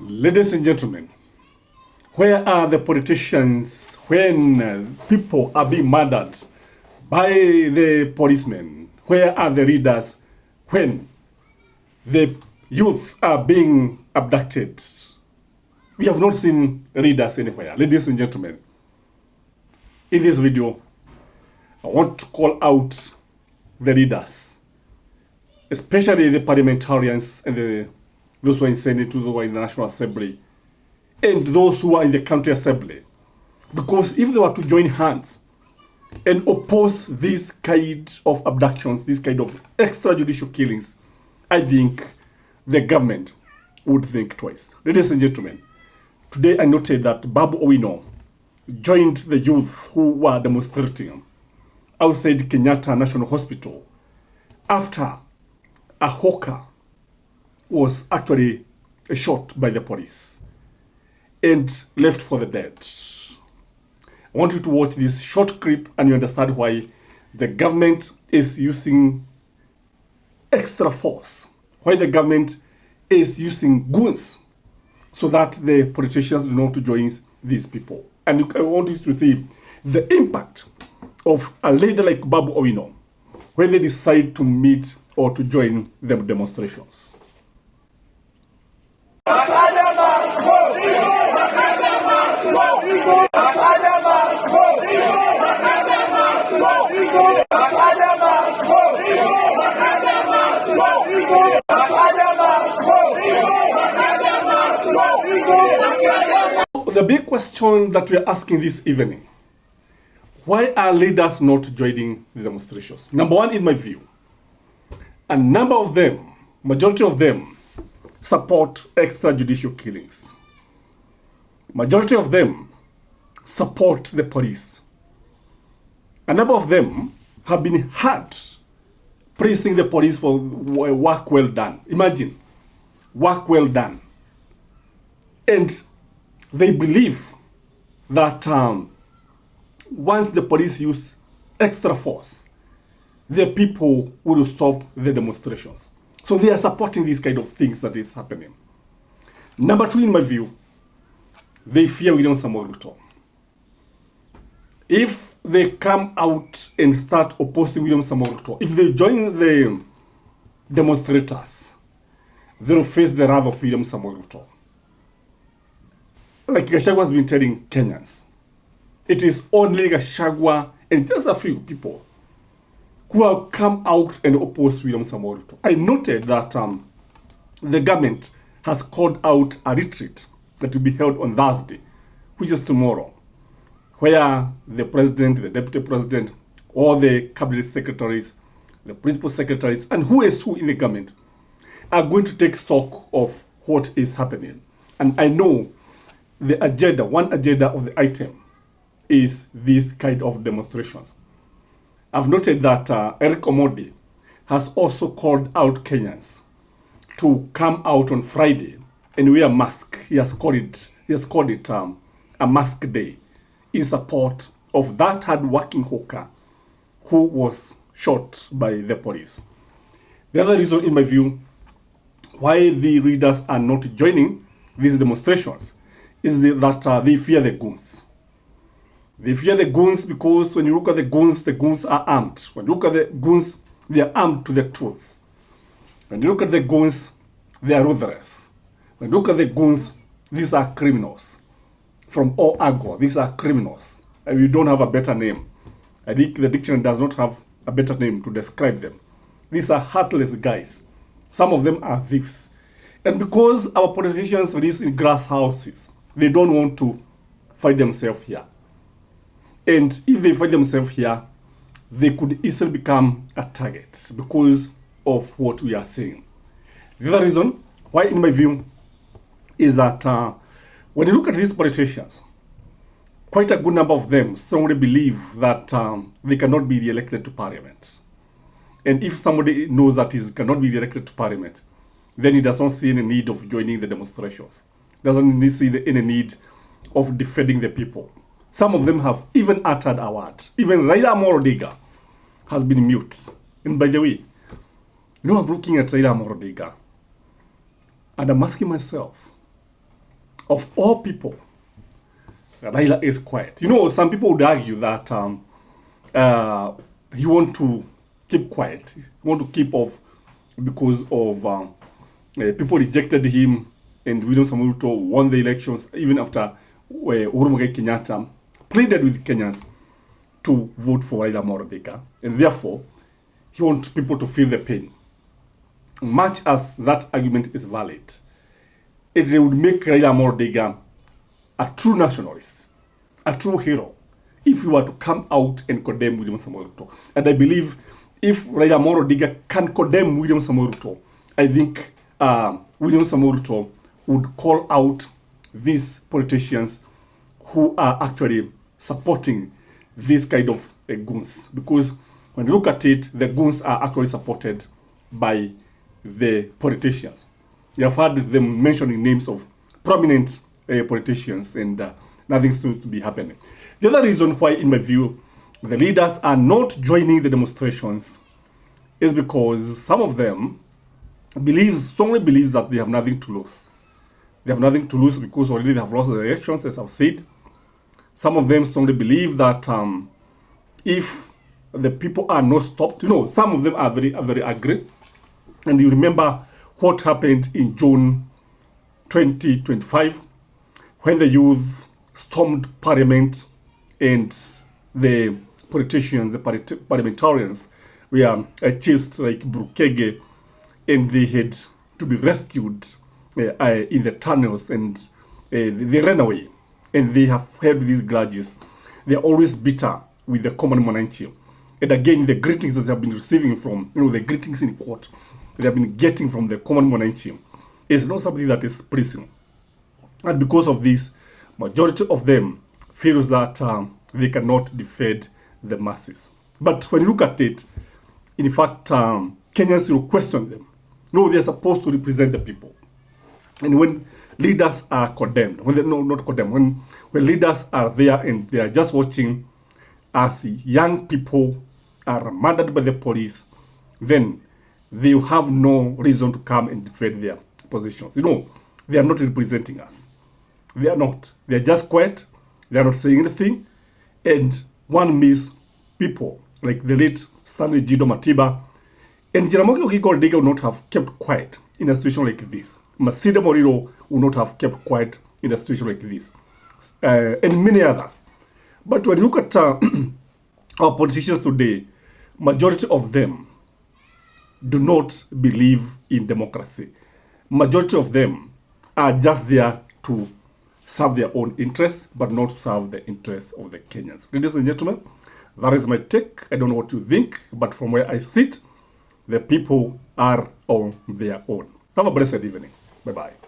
Ladies and gentlemen, where are the politicians when people are being murdered by the policemen? Where are the leaders when the youth are being abducted? We have not seen leaders anywhere. Ladies and gentlemen, in this video, I want to call out the leaders, especially the parliamentarians and those who are in Senate, those who are in the National Assembly, and those who are in the County Assembly. Because if they were to join hands and oppose this kind of abductions, this kind of extrajudicial killings, I think the government would think twice. Ladies and gentlemen, today I noted that Babu Owino joined the youth who were demonstrating outside Kenyatta National Hospital after a hawker was actually shot by the police and left for the dead. I want you to watch this short clip and you understand why the government is using extra force, why the government is using goons so that the politicians do not join these people. And I want you to see the impact of a leader like Babu Owino when they decide to meet or to join the demonstrations. The big question that we are asking this evening, why are leaders not joining the demonstrations? Number one, in my view, a number of them, majority of them, support extrajudicial killings. Majority of them support the police. A number of them have been hurt praising the police for work well done. Imagine, work well done. And they believe that once the police use extra force, the people will stop the demonstrations. So they are supporting these kind of things that is happening. Number two, in my view, they fear William Samoei Ruto. If they come out and start opposing William Samoei Ruto, if they join the demonstrators, they'll face the wrath of William Samoei Ruto. Like Gachagua has been telling Kenyans, it is only Gachagua and just a few people who have come out and oppose William Samoei Ruto. I noted that the government has called out a retreat that will be held on Thursday, which is tomorrow, where the president, the deputy president, all the cabinet secretaries, the principal secretaries, and who is who in the government are going to take stock of what is happening. And I know the agenda, one agenda of the item is this kind of demonstrations. I've noted that Eric Omondi has also called out Kenyans to come out on Friday and wear a mask. He has called it a mask day in support of that hard-working hawker who was shot by the police. The other reason, in my view, why the readers are not joining these demonstrations is that they fear the goons. They fear the goons because when you look at the goons are armed. When you look at the goons, they are armed to the tooth. When you look at the goons, they are ruthless. When you look at the goons, these are criminals. From all angles, these are criminals. And we don't have a better name. I think the dictionary does not have a better name to describe them. These are heartless guys. Some of them are thieves. And because our politicians live in grass houses, they don't want to fight themselves here. And if they find themselves here, they could easily become a target because of what we are seeing. The other reason why, in my view, is that when you look at these politicians, quite a good number of them strongly believe that they cannot be re-elected to parliament. And if somebody knows that he cannot be re-elected to parliament, then he does not see any need of joining the demonstrations. Doesn't see any need of defending the people. Some of them have even uttered a word. Even Raila Amolo Odinga has been mute. And by the way, I'm looking at Raila Amolo Odinga and I'm asking myself, of all people, Raila is quiet. You know, some people would argue that he want to keep quiet. He want to keep off because of people rejected him, and William Samoei Ruto won the elections even after Uhuru Muigai Kenyatta pleaded with Kenyans to vote for Raila Amolo Odinga, and therefore he wants people to feel the pain. Much as that argument is valid, it would make Raila Amolo Odinga a true nationalist, a true hero, if he were to come out and condemn William Samoei Ruto. And I believe if Raila Amolo Odinga can condemn William Samoei Ruto, I think William Samoei Ruto would call out these politicians who are actually supporting this kind of goons. Because when you look at it, the goons are actually supported by the politicians. You have heard them mentioning names of prominent politicians, and nothing seems to be happening. The other reason why, in my view, the leaders are not joining the demonstrations is because some of them strongly believe that they have nothing to lose. They have nothing to lose because already they have lost the elections, as I've said. Some of them strongly believe that if the people are not stopped, you know, some of them are very angry. And you remember what happened in June 2025 when the youth stormed Parliament and the politicians, the parliamentarians were chased like Brukege, and they had to be rescued in the tunnels, and they ran away. And they have held these grudges. They are always bitter with the common Mwananchi. And again, the greetings that they have been receiving from, you know, the greetings in court they have been getting from the common Mwananchi is not something that is pleasing. And because of this, majority of them feels that they cannot defend the masses. But when you look at it, in fact, Kenyans will question them. No, they are supposed to represent the people. And when leaders are condemned, when leaders are there and they are just watching as young people are murdered by the police, then they have no reason to come and defend their positions. You know, they are not representing us. They are not. They are just quiet. They are not saying anything. And one miss people like the late Stanley Jido Matiba and Jaramogi Oginga Odinga would not have kept quiet in a situation like this. Masida Moriro would not have kept quiet in a situation like this. And many others. But when you look at our politicians today, majority of them do not believe in democracy. Majority of them are just there to serve their own interests, but not to serve the interests of the Kenyans. Ladies and gentlemen, that is my take. I don't know what you think, but from where I sit, the people are on their own. Have a blessed evening. Bye-bye.